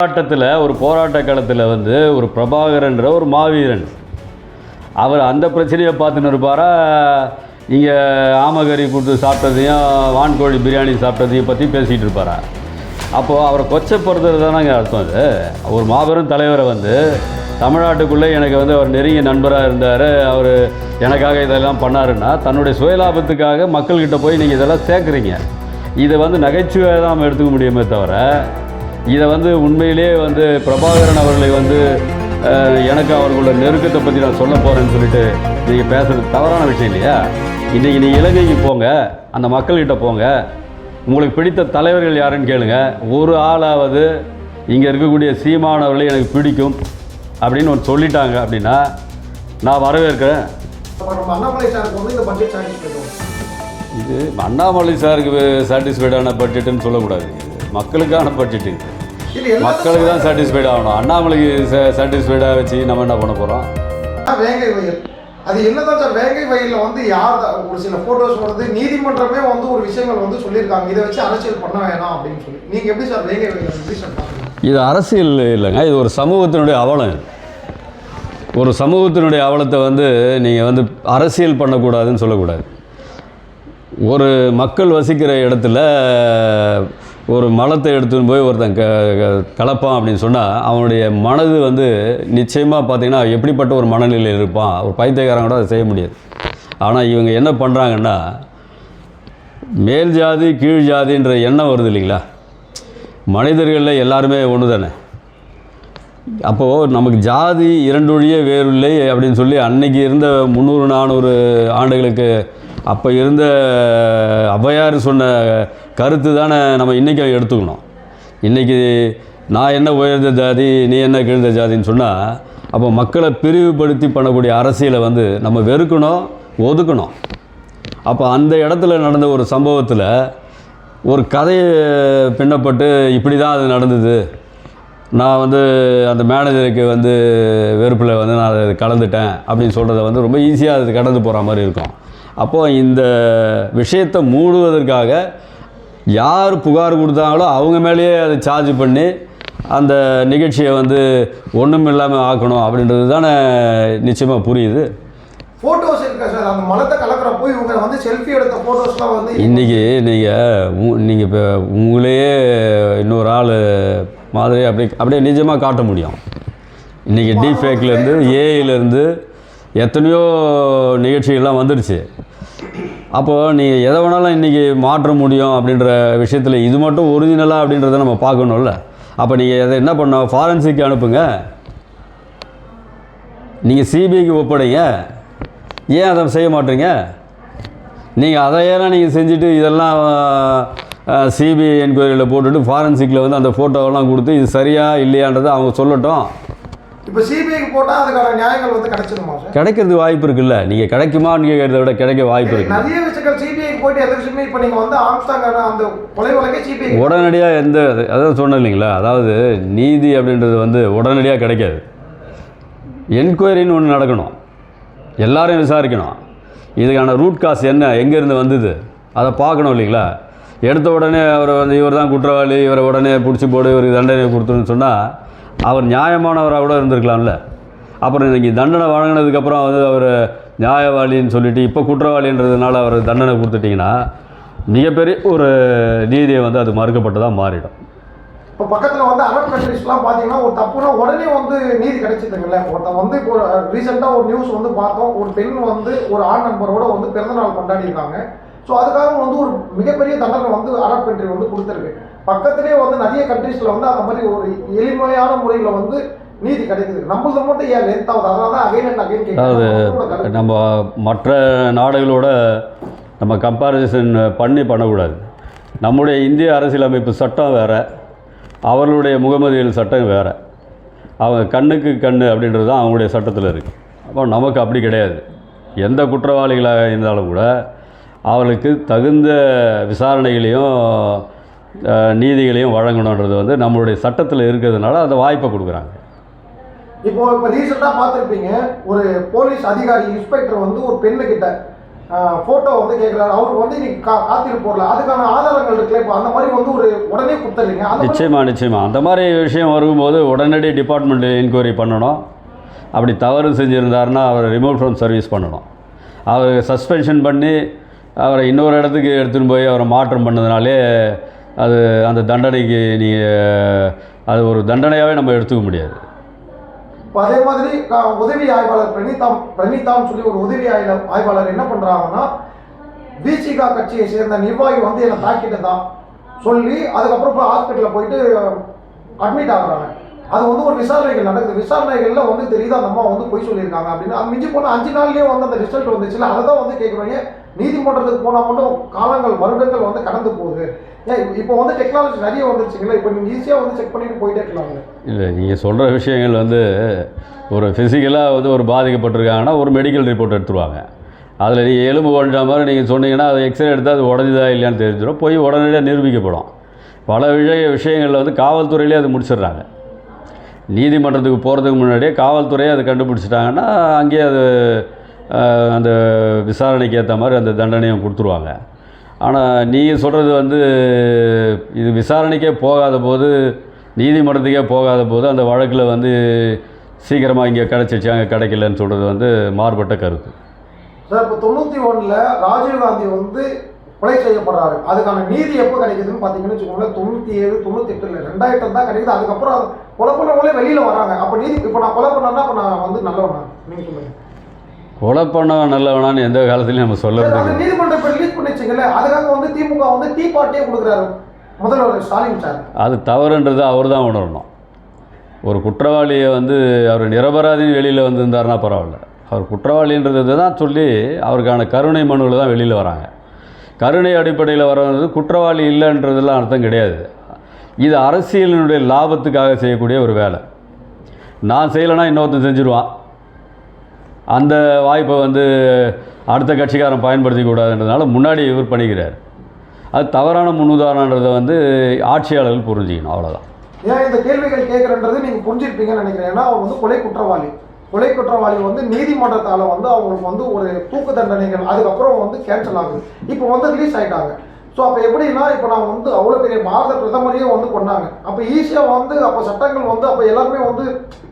போராட்டத்தில் ஒரு போராட்ட காலத்தில் வந்து ஒரு பிரபாகரன்ற ஒரு மாவீரன் அவர் அந்த பிரச்சனையை பார்த்துன்னு இருப்பாரா, இங்கே ஆமகறி கொடுத்து சாப்பிட்டதையும் வான்கோழி பிரியாணி சாப்பிட்டதையும் பற்றி பேசிகிட்டு இருப்பாரா? அப்போது அவரை கொச்சப்படுத்துறது தானேங்க அர்த்தம். அது ஒரு மாபெரும் தலைவரை வந்து தமிழ்நாட்டுக்குள்ளே எனக்கு வந்து அவர் நெருங்கிய நண்பராக இருந்தார், அவர் எனக்காக இதெல்லாம் பண்ணாருன்னா தன்னுடைய சுயலாபத்துக்காக மக்கள்கிட்ட போய் நீங்கள் இதெல்லாம் சேர்க்குறீங்க. இதை வந்து நகைச்சுவையாக தான் எடுத்துக்க முடியுமே தவிர, இதை வந்து உண்மையிலே வந்து பிரபாகரன் அவர்களை வந்து எனக்கு அவர்களோட நெருக்கத்தை பற்றி நான் சொல்ல போகிறேன்னு சொல்லிட்டு நீங்கள் பேசுகிறது தவறான விஷயம் இல்லையா? இன்றைக்கி நீங்கள் இலங்கைக்கு போங்க, அந்த மக்கள்கிட்ட போங்க, உங்களுக்கு பிடித்த தலைவர்கள் யாருன்னு கேளுங்க. ஒரு ஆளாவது இங்கே இருக்கக்கூடிய சீமானவர்களை எனக்கு பிடிக்கும் அப்படின்னு ஒன்று சொல்லிட்டாங்க அப்படின்னா நான் வரவேற்கிறேன். இது அண்ணாமலை சாருக்கு சாட்டிஸ்ஃபைடான பட்ஜெட்டுன்னு சொல்லக்கூடாது, மக்களுக்கான பட்ஜெட்டு. மக்களுக்கு தான் சாட்டிஸ்ஃபைட் ஆகணும். அண்ணாமலைக்கு சாட்டிஸ்ஃபைடாக வச்சு நம்ம என்ன பண்ண போகிறோம்? வேங்கை வயல் அது என்னதான் சார், வேங்கை வயலில் வந்து யார் ஒரு சில ஃபோட்டோஸ் வருது, நீதிமன்றமே வந்து ஒரு விஷயங்கள் வந்து சொல்லியிருக்காங்க, இதை வச்சு அரசியல் பண்ண வேணாம் அப்படின்னு சொல்லி. நீங்கள் எப்படி சார் வேங்கை வயல் எப்படி சார் பார்க்குறீங்க? இது அரசியல் இல்லைங்க, இது ஒரு சமூகத்தினுடைய அவலம். ஒரு சமூகத்தினுடைய அவலத்தை வந்து நீங்கள் வந்து அரசியல் பண்ணக்கூடாதுன்னு சொல்லக்கூடாது. ஒரு மக்கள் வசிக்கிற இடத்துல ஒரு மலத்தை எடுத்துன்னு போய் ஒருத்தன் கலப்பான் அப்படின்னு சொன்னால் அவனுடைய மனது வந்து நிச்சயமாக பார்த்திங்கன்னா எப்படிப்பட்ட ஒரு மனநிலையில் இருப்பான். ஒரு பைத்தியக்காரன் கூட அதை செய்ய முடியாது. ஆனால் இவங்க என்ன பண்ணுறாங்கன்னா, மேல் ஜாதி கீழ் ஜாதின்ற எண்ணம் வருது இல்லைங்களா? மனிதர்களில் எல்லாருமே ஒன்று தானே. அப்போது நமக்கு ஜாதி இரண்டொழிய வேறில்லை அப்படின்னு சொல்லி அன்னைக்கு இருந்த 300-400 ஆண்டுகளுக்கு அப்போ இருந்த ஔவையார் சொன்ன கருத்து தானே நம்ம இன்றைக்கி எடுத்துக்கணும். இன்றைக்கி நான் என்ன உயர்ந்த ஜாதி, நீ என்ன கீழ்ந்த ஜாதின்னு சொன்னால், அப்போ மக்களை பிரிவுபடுத்தி பண்ணக்கூடிய அரசியலை வந்து நம்ம வெறுக்கணும், ஒதுக்கணும். அப்போ அந்த இடத்துல நடந்த ஒரு சம்பவத்தில் ஒரு கதையை பின்னப்பட்டு இப்படி தான் அது நடந்தது, நான் வந்து அந்த மேனேஜருக்கு வந்து வெறுப்பில் வந்து நான் அதை கலந்துட்டேன் அப்படின்னு சொல்கிறத வந்து ரொம்ப ஈஸியாக அது கடந்து போகிற மாதிரி இருக்கும். அப்போது இந்த விஷயத்தை மூடுவதற்காக யார் புகார் கொடுத்தாங்களோ அவங்க மேலேயே அதை சார்ஜ் பண்ணி அந்த நிகழ்ச்சியை வந்து ஒன்றும் இல்லாமல் ஆக்கணும் அப்படின்றது தானே நிச்சயமாக புரியுது. ஃபோட்டோஸ் இருக்கா சார், அந்த மலத்தை கலக்கிறப்போ இவங்க வந்து செல்ஃபி எடுத்த ஃபோட்டோஸ்லாம் வந்து இன்றைக்கி நீங்கள் இப்போ உங்களையே இன்னொரு ஆள் மாதிரி அப்படியே நிஜமாக காட்ட முடியும். இன்றைக்கி டீஃபேக்லேருந்து ஏஐலேருந்து எத்தனையோ நிகழ்ச்சிகள்லாம் வந்துடுச்சு. அப்போது நீங்கள் எதை வேணாலும் இன்றைக்கி மாற்ற முடியும் அப்படின்ற விஷயத்தில் இது மட்டும் ஒரிஜினலாக அப்படின்றத நம்ம பார்க்கணும்ல. அப்போ நீங்கள் எதை என்ன பண்ணோம், ஃபாரன்சிக்கு அனுப்புங்க, நீங்கள் சிபிஐக்கு ஒப்படைங்க. ஏன் அதை செய்ய மாட்டீங்க? நீங்கள் அதையெல்லாம் நீங்கள் செஞ்சுட்டு இதெல்லாம் சிபிஐ என்கொயரியில் போட்டுட்டு ஃபாரன்சிக்கில் வந்து அந்த ஃபோட்டோவெல்லாம் கொடுத்து இது சரியா இல்லையான்றதை அவங்க சொல்லட்டும். இப்போ சிபிஐக்கு போட்டால் அதுக்கான நியாயங்கள் வந்து கிடைச்சிருமா சார்? கிடைக்கிறது வாய்ப்பு இருக்குல்ல. நீங்கள் கிடைக்குமான்னு கேட்கறத விட கிடைக்க வாய்ப்பு இருக்குது. நிறைய விஷயங்கள் சிபிஐக்கு போய்ட்டு எந்த விஷயமே இப்போ நீங்கள் வந்து ஆம்ஸ்டாங் அந்த கொலை வழக்கே சிபிஐ உடனடியாக அதான் சொன்னேன் இல்லைங்களா, அதாவது நீதி அப்படின்றது வந்து உடனடியாக கிடைக்காது. என்கொயரின்னு ஒன்று நடக்கணும், எல்லாரையும் விசாரிக்கணும், இதுக்கான ரூட் காஸ் என்ன, எங்கேருந்து வந்தது அதை பார்க்கணும் இல்லைங்களா. எடுத்த உடனே அவரை வந்து இவர் தான் குற்றவாளி, இவரை உடனே பிடிச்சி போடு, இவருக்கு தண்டனை கொடுத்துருன்னு சொன்னால் அவர் நியாயமானவராக கூட இருந்திருக்கலாம்ல. அப்புறம் இன்றைக்கி தண்டனை வழங்கினதுக்கப்புறம் வந்து அவர் நியாயவாளின்னு சொல்லிவிட்டு இப்போ குற்றவாளின்றதுனால அவர் தண்டனை கொடுத்துட்டிங்கன்னா மிகப்பெரிய ஒரு நீதியை வந்து அது மறுக்கப்பட்டதாக மாறிடும். இப்போ பக்கத்தில் வந்து அரபு கண்ட்ரிஸ்லாம் பார்த்தீங்கன்னா ஒரு தப்புனா உடனே வந்து நீதி கிடைச்சிதுங்கல்ல. ஒருத்தன் வந்து இப்போ ரீசெண்டாக ஒரு நியூஸ் வந்து பார்த்தோம், ஒரு பெண் வந்து ஒரு ஆண் நண்பரோட வந்து பிறந்தநாள் கொண்டாடிருக்காங்க. ஸோ அதுக்காக வந்து ஒரு மிகப்பெரிய தண்டனை வந்து அரபு கண்ட்ரி வந்து கொடுத்துருக்கு. பக்கத்துலேயே வந்து நிறைய கண்ட்ரீஸில் வந்து அந்த மாதிரி ஒரு எளிமையான முறையில் வந்து நீதி கிடைக்குது. நம்மளது மட்டும் ஏன் லேட்டாகுது? அதனால தான் அகைன் அண்ட் அகைன் கேட்குறது. நம்ம மற்ற நாடுகளோட நம்ம கம்பேரிசன் பண்ணக்கூடாது. நம்முடைய இந்திய அரசியலமைப்பு சட்டம் வேறு, அவர்களுடைய முகமதியல் சட்டம் வேறு. அவங்க கண்ணுக்கு கண் அப்படின்றது தான் அவங்களுடைய சட்டத்தில் இருக்குது. அப்போ நமக்கு அப்படி கிடையாது. எந்த குற்றவாளிகளாக இருந்தாலும் கூட அவர்களுக்கு தகுந்த விசாரணைகளையும் நீதிகளையும் வழங்கணுன்றது வந்து நம்மளுடைய சட்டத்தில் இருக்கிறதுனால அந்த வாய்ப்பை கொடுக்குறாங்க. இப்போ ரீசெண்டாக பார்த்துருப்பீங்க, ஒரு போலீஸ் அதிகாரி இன்ஸ்பெக்டர் வந்து ஒரு பெண்ணுக்கிட்ட ஃபோட்டோ வந்து கேட்குறாரு, அவருக்கு வந்து இன்னைக்கு காத்திருப்பு போடல, அதுக்கான ஆதாரங்கள் இருக்குல்ல, இப்போ அந்த மாதிரி வந்து ஒரு உடனே கொடுத்துருங்க. நிச்சயமாக அந்த மாதிரி விஷயம் வரும்போது உடனடி டிபார்ட்மெண்ட் என்கொயரி பண்ணணும். அப்படி தவறு செஞ்சுருந்தாருன்னா அவரை ரிமூவ் ஃப்ரம் சர்வீஸ் பண்ணணும். அவர் சஸ்பென்ஷன் பண்ணி அவரை இன்னொரு இடத்துக்கு எடுத்துகிட்டு போய் அவரை மாற்றம் பண்ணதுனாலே அது அந்த தண்டனைக்கு நீங்கள் அது ஒரு தண்டனையாகவே நம்ம எடுத்துக்க முடியாது. இப்போ அதே மாதிரி உதவி ஆய்வாளர் பிரணீதான்னு சொல்லி ஒரு உதவி ஆய்வாளர் என்ன பண்ணுறாங்கன்னா, விசிகா கட்சியை சேர்ந்த நிர்வாகி வந்து என்னை தாக்கிட்டதான் சொல்லி அதுக்கப்புறம் இப்போ ஹாஸ்பிட்டலில் போயிட்டு அட்மிட் ஆகுறாங்க. அது வந்து ஒரு விசாரணைகள் நடக்குது. விசாரணைகளில் வந்து தெரியுது அந்த அம்மா வந்து பொய் சொல்லியிருக்காங்க அப்படின்னு. அது மிஞ்சி போனால் 5 நாள்லேயே வந்து அந்த ரிசல்ட் வந்துச்சுல, அதை தான் வந்து கேட்குறீங்க. நீதிமன்றத்துக்கு போனால் மட்டும் காலங்கள் வருடங்கள் வந்து கடந்து போகுது. ஏன் இப்போ வந்து டெக்னாலஜி நிறைய வந்துருச்சுங்களா, இப்போ நீங்கள் ஈஸியாக வந்து செக் பண்ணிட்டு போயிட்டே இருக்கலாங்க. இல்லை, நீங்கள் சொல்கிற விஷயங்கள் வந்து ஒரு ஃபிசிக்கலாக வந்து ஒரு பாதிக்கப்பட்டிருக்காங்கன்னா ஒரு மெடிக்கல் ரிப்போர்ட் எடுத்துருவாங்க. அதில் நீங்கள் எலும்பு உடஞ்ச மாதிரி நீங்கள் சொன்னீங்கன்னா அது எக்ஸ்ரே எடுத்தால் அது உடஞ்சுதா இல்லையான்னு தெரிஞ்சிடும், போய் உடனடியாக நிரூபிக்கப்படும். பல விஷயங்களில் வந்து காவல்துறையிலே அது முடிச்சிடுறாங்க. நீதிமன்றத்துக்கு போகிறதுக்கு முன்னாடியே காவல்துறையை அதை கண்டுபிடிச்சிட்டாங்கன்னா அங்கேயே அது அந்த விசாரணைக்கு ஏற்ற மாதிரி அந்த தண்டனையும் கொடுத்துருவாங்க. ஆனால் நீங்கள் சொல்கிறது வந்து இது விசாரணைக்கே போகாத போது, நீதிமன்றத்துக்கே போகாத போது அந்த வழக்கில் வந்து சீக்கிரமாக இங்கே கிடச்சிச்சு அங்கே கிடைக்கலன்னு சொல்கிறது வந்து மாறுபட்ட கருத்து. சார், இப்போ 91ல் ராஜீவ்காந்தி வந்து கொலை செய்யப்படுறாரு. அதுக்கான நீதி எப்போ கிடைக்குதுன்னு பார்த்தீங்கன்னு வச்சுக்கோங்களேன், 97, 98 2000 தான் கிடைக்குது. அதுக்கப்புறம் கொலை பண்ணவங்களே வெளியில் வராங்க. அப்போ நீதி இப்போ நான் கொலை பண்ணேன்னா அப்போ நான் வந்து நல்லவனா? நீங்கள் சொல்லுங்கள். கொலை பண்ண நல்லவனான்னு எந்த காலத்துலையும் நம்ம சொல்ல முடியாது. நீதிமன்றம் இப்போ ரிலீஸ் பண்ணிச்சுங்களே, அதுக்காக வந்து திமுக வந்து டீ பார்ட்டியே கொடுக்குறாரு முதல்வர் ஸ்டாலின் சார். அது தவறுன்றது அவர் தான் உணரணும். ஒரு குற்றவாளியை வந்து அவர் நிரபராதின்னு வெளியில் வந்திருந்தாருன்னா பரவாயில்ல. அவர் குற்றவாளின்றது தான் சொல்லி அவருக்கான கருணை மனுவில் தான் வெளியில் வராங்க. கருணை அடிப்படையில் வர்றது குற்றவாளி இல்லைன்றதெல்லாம் அர்த்தம் கிடையாது. இது அரசியலினுடைய லாபத்துக்காக செய்யக்கூடிய ஒரு வேலை. நான் செய்யலைன்னா இன்னொருத்தன் செஞ்சுருவான். அந்த வாய்ப்பை வந்து அடுத்த கட்சிக்காரன் பயன்படுத்தி கூடாதுன்றதுனால முன்னாடி இவர் பண்ணிக்கிறார். அது தவறான முன்னுதாரணன்றதை வந்து ஆட்சியாளர்கள் புரிஞ்சிக்கணும், அவ்வளோதான். ஏன் இந்த கேள்விகள் கேட்குறன்றது நீங்கள் புரிஞ்சிருப்பீங்கன்னு நினைக்கிறேன். ஏன்னா அவர் வந்து கொலை குற்றவாளி வந்து நீதிமன்றத்தால் வந்து அவங்களுக்கு வந்து ஒரு தூக்கு தண்டனைகள் அதுக்கப்புறம் வந்து கேன்சல் ஆகுது. இப்போ வந்து ரிலீஸ் ஆகிட்டாங்க. ஸோ அப்போ எப்படின்னா, இப்போ நான் வந்து அவ்வளோ பெரிய பாரத பிரதமரையே வந்து கொண்டாங்க. அப்போ ஈஸியாக வந்து அப்போ சட்டங்கள் வந்து அப்போ எல்லாருமே வந்து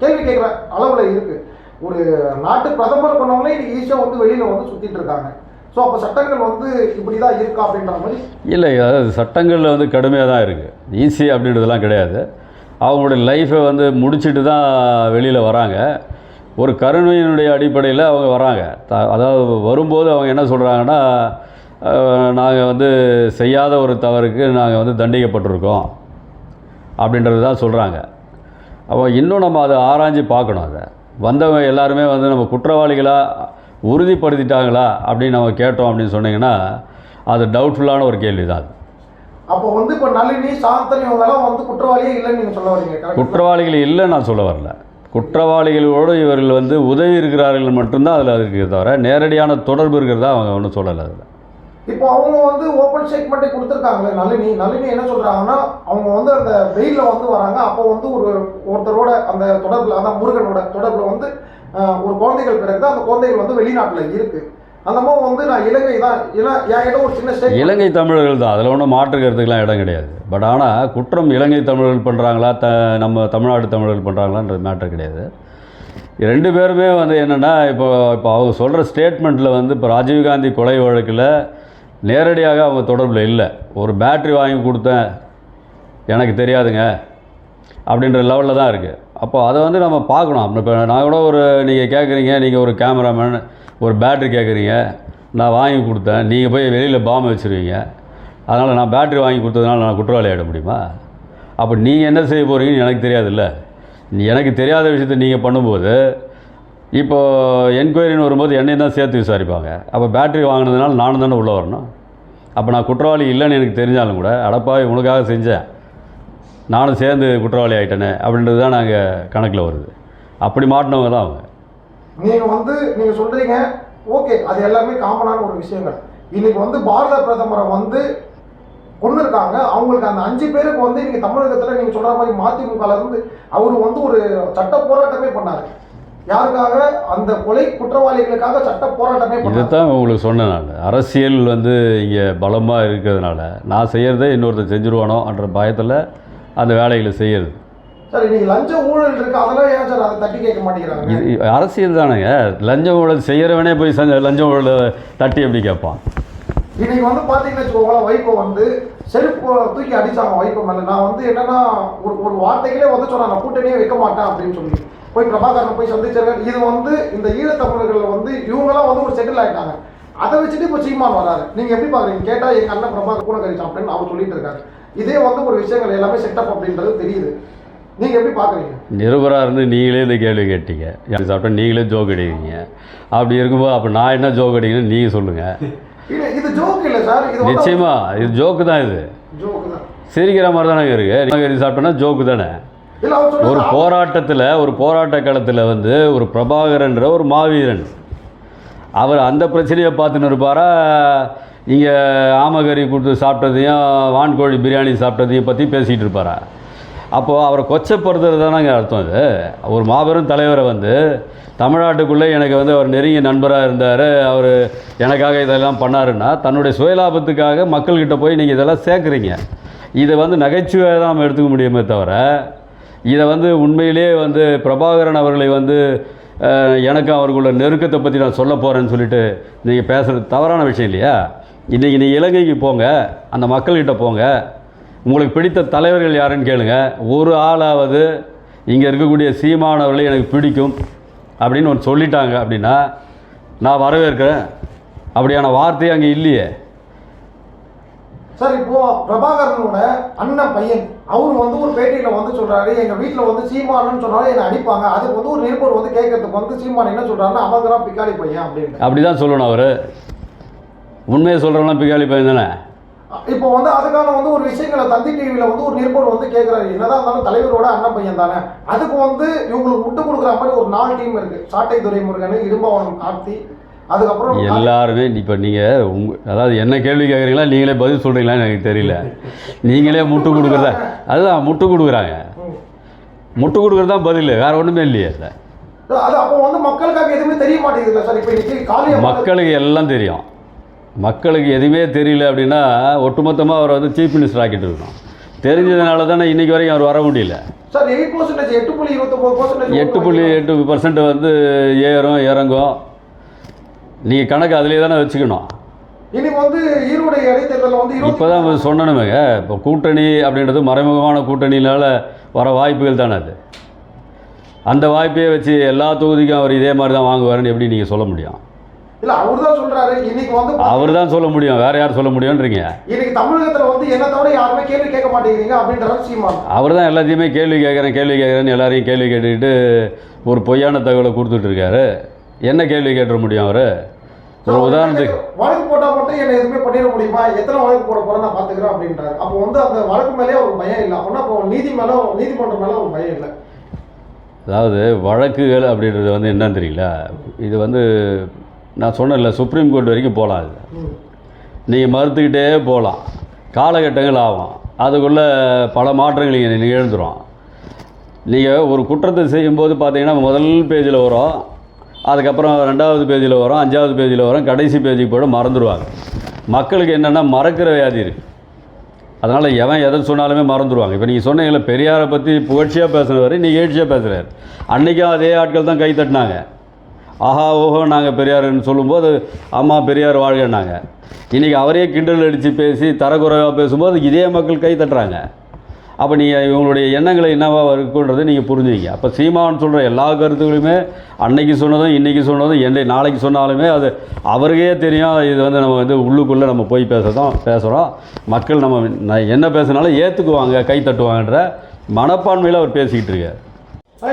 கேள்வி கேட்குற அளவில் இருக்குது. ஒரு நாட்டு பிரதமர் கொண்டவங்களே இன்னைக்கு ஈஸியாக வந்து வெளியில் வந்து சுற்றிட்டு இருக்காங்க. ஸோ அப்போ சட்டங்கள் வந்து இப்படி தான் இருக்கா அப்படின்ற மாதிரி இல்லை. அதாவது சட்டங்களில் வந்து கடுமையாக தான் இருக்குது. ஈஸி அப்படின்றதெல்லாம் கிடையாது. அவங்களுடைய லைஃப்பை வந்து முடிச்சுட்டு தான் வெளியில் வராங்க. ஒரு கருணையினுடைய அடிப்படையில் அவங்க வராங்க. அதாவது வரும்போது அவங்க என்ன சொல்கிறாங்கன்னா, நாங்கள் வந்து செய்யாத ஒரு தவறுக்கு நாங்கள் வந்து தண்டிக்கப்பட்டிருக்கோம் அப்படின்றது தான் சொல்கிறாங்க. அப்போ இன்னும் நம்ம அதை ஆராய்ஞ்சு பார்க்கணும். அதை வந்தவங்க எல்லாருமே வந்து நம்ம குற்றவாளிகளாக உறுதிப்படுத்திட்டாங்களா அப்படின்னு நம்ம கேட்டோம் அப்படின்னு சொன்னீங்கன்னா அது டவுட்ஃபுல்லான ஒரு கேள்வி தான். அது அப்போ வந்து இப்போ நளினி, சாந்தனி இவங்கெல்லாம் வந்து குற்றவாளியே இல்லைன்னு நீங்கள் சொல்ல வரீங்க? குற்றவாளிகள் இல்லைன்னு நான் சொல்ல வரல. குற்றவாளிகளோடு இவர்கள் வந்து உதவி இருக்கிறார்கள் மட்டும்தான் அதில் இருக்கிறத தவிர நேரடியான தொடர்பு இருக்கிறதா அவங்க ஒன்றும் சொல்லலை. அதில் இப்போ அவங்க வந்து ஓப்பன் ஸ்டேட்மெண்ட்டை கொடுத்துருக்காங்களே நளினி என்ன சொல்கிறாங்கன்னா, அவங்க வந்து அந்த வெயிலில் வந்து வராங்க. அப்போ வந்து ஒருத்தரோட அந்த தொடர்பில், அதான் முருகனோட தொடர்பில் வந்து ஒரு குழந்தைகள் பிறகு அந்த குழந்தைகள் வந்து வெளிநாட்டில் இருக்குது. அந்த மாதிரி வந்து நான் இலங்கை தான், என்கிட்ட ஒரு சின்ன ஸ்டேட் இலங்கை தமிழர்கள் தான், அதில் ஒன்றும் மாற்றுக்கிறதுக்கெலாம் இடம் கிடையாது. பட் ஆனால் குற்றம் இலங்கை தமிழர்கள் பண்ணுறாங்களா நம்ம தமிழ்நாடு தமிழர்கள் பண்ணுறாங்களான்றது மேட்டர் கிடையாது. 2 பேருமே வந்து என்னென்னா, இப்போ அவங்க சொல்கிற ஸ்டேட்மெண்ட்டில் வந்து இப்போ ராஜீவ்காந்தி கொலை வழக்கில் நேரடியாக அவங்க தொடர்பில் இல்லை. ஒரு பேட்ரி வாங்கி கொடுத்தேன் எனக்கு தெரியாதுங்க அப்படின்ற லெவலில் தான் இருக்குது. அப்போ அதை வந்து நம்ம பார்க்கணும். இப்போ நான் கூட நீங்கள் கேட்குறீங்க, நீங்கள் ஒரு கேமராமேன் ஒரு பேட்ரி கேட்குறீங்க, நான் வாங்கி கொடுத்தேன், நீங்கள் போய் வெளியில் பாம்பு வச்சுருவீங்க, அதனால் நான் பேட்ரி வாங்கி கொடுத்ததுனால நான் குற்றவாளி ஆகிட முடியுமா? அப்போ நீங்கள் என்ன செய்ய போகிறீங்கன்னு எனக்கு தெரியாதுல்ல. எனக்கு தெரியாத விஷயத்தை நீங்கள் பண்ணும்போது இப்போது என்கொயரின்னு வரும்போது என்னையும் தான் சேர்த்து விசாரிப்பாங்க. அப்போ பேட்ரி வாங்கினதுனால நானும் தானே உள்ளே வரணும். அப்போ நான் குற்றவாளி இல்லைன்னு எனக்கு தெரிஞ்சாலும் கூட, அடப்பாவி உனக்காக செஞ்சேன், நானும் சேர்ந்து குற்றவாளி ஆகிட்டேனே அப்படின்றது தான் நாங்கள் கணக்கில் வருது. அப்படி மாட்டினவங்க தான் அவங்க. நீங்கள் சொல்கிறீங்க, ஓகே, அது எல்லாமே காமனான ஒரு விஷயங்கள். இன்றைக்கி வந்து பாரத பிரதமரை வந்து கொண்டு இருக்காங்க. அவங்களுக்கு அந்த 5 பேருக்கு வந்து இன்றைக்கி தமிழகத்தில் நீங்கள் சொல்கிற மாதிரி மதிமுகலேருந்து அவர் வந்து ஒரு சட்ட போராட்டமே பண்ணார். யாருக்காக? அந்த கொலை குற்றவாளிகளுக்காக சட்ட போராட்டமே பண்ணாங்க. இதைத்தான் உங்களுக்கு சொன்னேன் நான். அரசியல் வந்து இங்கே பலமாக இருக்கிறதுனால நான் செய்கிறதே இன்னொருத்தர் செஞ்சுருவானோன்ற பயத்தில் அந்த வேலைகளை செய்கிறது. சார் இன்னைக்கு லஞ்ச ஊழல் இருக்குது, அதெல்லாம் ஏன் சார் அதை தட்டி கேட்க மாட்டேங்கிறாங்க? இது அரசியல் தானேங்க. லஞ்ச ஊழல் செய்கிறவனே போய் லஞ்ச ஊழலை தட்டி எப்படி கேட்பான்? இன்னைக்கு வந்து பார்த்தீங்கன்னு வச்சுக்கோங்களேன், வைகோ வந்து செருப்பு தூக்கி அடித்தாங்க வைகோ மேலே. நான் வந்து என்னன்னா ஒரு வார்த்தைகளே வந்து சொன்னேன், நான் கூட்டணியே வைக்க மாட்டேன் அப்படின்னு சொல்லி போய் பிரபாகரனை போய் சந்திச்சிருக்காரு. இது வந்து இந்த ஈழத்தமிழர்கள் வந்து இவங்கெல்லாம் வந்து ஒரு செட்டில் ஆகிட்டாங்க. அதை வச்சுட்டு இப்போ சீமான் வராரு. நீங்கள் எப்படி பார்க்குறீங்க? கேட்டால் எங்கள் அண்ணன் பிரபாகர் கூடக்கறி சாப்பிட்டேன்னு அவர் சொல்லிட்டு இருக்காரு. இதே வந்து ஒரு விஷயங்கள் எல்லாமே செட்டப் அப்படின்றது தெரியுது. நீங்கள் எப்படி பார்க்குறீங்க? நிருபராக இருந்து நீங்களே இந்த கேள்வி கேட்டீங்க, யார் சாப்பிட்டா நீங்களே ஜோக் அடிக்கிறீங்க. அப்படி இருக்கும்போது அப்போ நான் என்ன ஜோக் அடிக்கிறேன்னு நீங்கள் சொல்லுங்கள். இது ஜோக் இல்லை சார், இது நிச்சயமா இது ஜோக்கு தான். இது ஜோக்கு தான். சிரிக்கிற மாதிரி தானே இருக்குது. சாப்பிட்டோன்னா ஜோக்கு தானே. ஒரு போராட்டத்தில், ஒரு போராட்ட காலத்தில் வந்து ஒரு பிரபாகரன்ற ஒரு மாவீரன் அவர் அந்த பிரச்சனையை பார்த்துன்னு இருப்பாரா, இங்கே ஆமகறி கொடுத்து சாப்பிட்டதையும் வான்கோழி பிரியாணி சாப்பிட்டதையும் பற்றி பேசிகிட்டு இருப்பாரா? அப்போது அவரை கொச்சப்படுத்துறது தானேங்க அர்த்தம். அது ஒரு மாபெரும் தலைவரை வந்து தமிழ்நாட்டுக்குள்ளே எனக்கு வந்து அவர் நெருங்கிய நண்பராக இருந்தார், அவர் எனக்காக இதெல்லாம் பண்ணாருன்னா தன்னுடைய சுயலாபத்துக்காக மக்கள்கிட்ட போய் நீங்கள் இதெல்லாம் சேர்க்குறீங்க. இதை வந்து நகைச்சுவையாக தான் நம்ம எடுத்துக்க முடியுமே தவிர, இதை வந்து உண்மையிலே வந்து பிரபாகரன் அவர்களை வந்து எனக்கு அவர்களுள்ள நெருக்கத்தை பற்றி நான் சொல்ல போகிறேன்னு சொல்லிட்டு நீங்கள் பேசுகிறது தவறான விஷயம் இல்லையா? இன்றைக்கி நீங்கள் இலங்கைக்கு போங்க, அந்த மக்கள்கிட்ட போங்க, உங்களுக்கு பிடித்த தலைவர்கள் யாருன்னு கேளுங்க. ஒரு ஆளாவது இங்கே இருக்கக்கூடிய சீமானவர்களை எனக்கு பிடிக்கும் அப்படின்னு ஒன்று சொல்லிட்டாங்க அப்படின்னா நான் வரவேற்கிறேன். அப்படியான வார்த்தையே அங்கே இல்லையே சார். இப்போ பிரபாகரனோட அண்ணன் பையன் அவர் வந்து ஒரு பேட்டியில் வந்து சொல்கிறாரு, எங்கள் வீட்டில் வந்து சீமானன்னு சொன்னாலும் என்னை அடிப்பாங்க. அதுக்கு வந்து ஒரு நிருபர் வந்து கேட்கறதுக்கு வந்து சீமான் என்ன சொல்கிறாருன்னா அவங்கதான் பிக்காளி பையன் அப்படின்னு. அப்படி தான் சொல்லணும். அவர் உண்மையை சொல்கிறவங்களாம் பிக்காளி பையன் தானே. இப்போ வந்து அதுக்கான வந்து ஒரு விஷயங்களை தந்தி டிவியில் வந்து ஒரு நிருபர் வந்து கேட்குறாரு, என்னதான் இருந்தாலும் தலைவரோட அண்ணன் பையன் தானே. அதுக்கு வந்து இவங்களுக்கு விட்டு கொடுக்குற மாதிரி ஒரு 4 டீம் இருக்குது. சாட்டை துரைமுருகன், இடும்பவனம் கார்த்தி, அதுக்கப்புறம் எல்லாருமே. இப்போ நீங்கள் அதாவது என்ன கேள்வி கேட்குறீங்களா, நீங்களே பதில் சொல்கிறீங்களான்னு எனக்கு தெரியல. நீங்களே முட்டு கொடுக்குறதா? அதுதான் முட்டு கொடுக்குறாங்க. முட்டு கொடுக்குறது தான் பதில், வேறு ஒன்றுமே இல்லையே. அது அப்போ வந்து மக்களுக்காக எதுவுமே தெரிய மாட்டேங்குது சார். இப்போ காலையில் மக்களுக்கு எல்லாம் தெரியும். மக்களுக்கு எதுவுமே தெரியல அப்படின்னா ஒட்டுமொத்தமாக அவர் வந்து சீஃப் மினிஸ்டர் ஆக்கிட்டு இருக்கணும். தெரிஞ்சதுனால தானே இன்றைக்கி வரைக்கும் அவர் வர முடியல சார். 8%, 8.29%, 8.8% வந்து ஏறும் இறங்கும். நீங்கள் கணக்கு அதிலே தானே வச்சுக்கணும். இன்னைக்கு வந்து ஈரோடு இடைத்தேர்தலில் வந்து இப்போ தான் சொன்னணுமேங்க. இப்போ கூட்டணி அப்படின்றது மறைமுகமான கூட்டணியினால் வர வாய்ப்புகள் தானே அது. அந்த வாய்ப்பையே வச்சு எல்லா தொகுதிக்கும் அவர் இதே மாதிரி தான் வாங்குவாருன்னு எப்படி நீங்கள் சொல்ல முடியும்? இல்லை, அவர் தான் சொல்கிறாரு. இன்னைக்கு வந்து அவர் தான் சொல்ல முடியும், வேறு யார் சொல்ல முடியும்ன்றீங்க? இன்னைக்கு தமிழகத்தில் வந்து என்ன தவிர யாருமே கேள்வி கேட்க மாட்டேங்கிறீங்க அப்படின்றாரு சீமான். அவர் தான் எல்லாத்தையுமே கேள்வி கேட்குறேன்னு எல்லாரையும் கேள்வி கேட்டுக்கிட்டு ஒரு பொய்யான தகவலை கொடுத்துட்ருக்காரு. என்ன கேள்வி கேட்டுற முடியும் அவர்? ஒரு உதாரணத்துக்கு வழக்கு போட்டால் மட்டும் என்ன எதுவுமே பண்ணிட முடியுமா? எத்தனை வழக்கு போட போகிறேன் நான் பார்த்துக்கிறேன் அப்படின்றாரு. அப்போ வந்து அந்த வழக்கு மேலே ஒரு பயம் இல்லை அப்படின்னா அப்போ நீதிமன்றம் மேலே ஒரு பயம் இல்லை. அதாவது வழக்குகள் அப்படின்றது வந்து என்னன்னு தெரியல. இது வந்து நான் சொன்னேன்ல, சுப்ரீம் கோர்ட் வரைக்கும் போகலாம். இது நீங்கள் மறுத்துக்கிட்டே போகலாம், காலகட்டங்கள் ஆகும். அதுக்குள்ளே பல மாற்றங்கள் நீங்கள் நிகழ்ந்துடும். நீங்கள் ஒரு குற்றத்தை செய்யும்போது பார்த்தீங்கன்னா முதல் பேஜில் வரும், அதுக்கப்புறம் 2வது பேஜில் வரும், 5வது பேஜில் வரும், கடைசி பேஜுக்கு போய்ட்டு மறந்துடுவாங்க. மக்களுக்கு என்னென்னா மறக்கிற வியாதி இருக்குது. அதனால் எவன் எதை சொன்னாலுமே மறந்துடுவாங்க. இப்போ நீங்கள் சொன்னீங்களே பெரியாரை பற்றி புகழ்ச்சியாக பேசுனவர் நீங்கள் ஏழ்ச்சியாக பேசுகிறார். அன்றைக்கும் அதே ஆட்கள் தான் கை தட்டினாங்க. ஆஹா ஓஹோ நாங்கள் பெரியாருன்னு சொல்லும்போது அம்மா பெரியார் வாழ்கன்னாங்க. இன்றைக்கி அவரே கிண்டல் அடித்து பேசி தரக்குறைவாக பேசும்போது இதே மக்கள் கை தட்டுறாங்க. அப்போ நீங்கள் இவங்களுடைய எண்ணங்களை என்னவாக இருக்குன்றது நீங்கள் புரிஞ்சுங்க. அப்போ சீமான் சொல்கிற எல்லா கருத்துக்களுமே அன்னைக்கு சொன்னதும் இன்றைக்கி சொன்னதும் நாளைக்கு சொன்னாலுமே அது அவருக்கே தெரியும். இது வந்து நம்ம வந்து உள்ளுக்குள்ளே நம்ம போய் பேசுகிறோம். மக்கள் நம்ம என்ன பேசுனாலும் ஏற்றுக்குவாங்க, கை தட்டுவாங்கன்ற மனப்பான்மையில் அவர் பேசிக்கிட்டு இருக்கார்.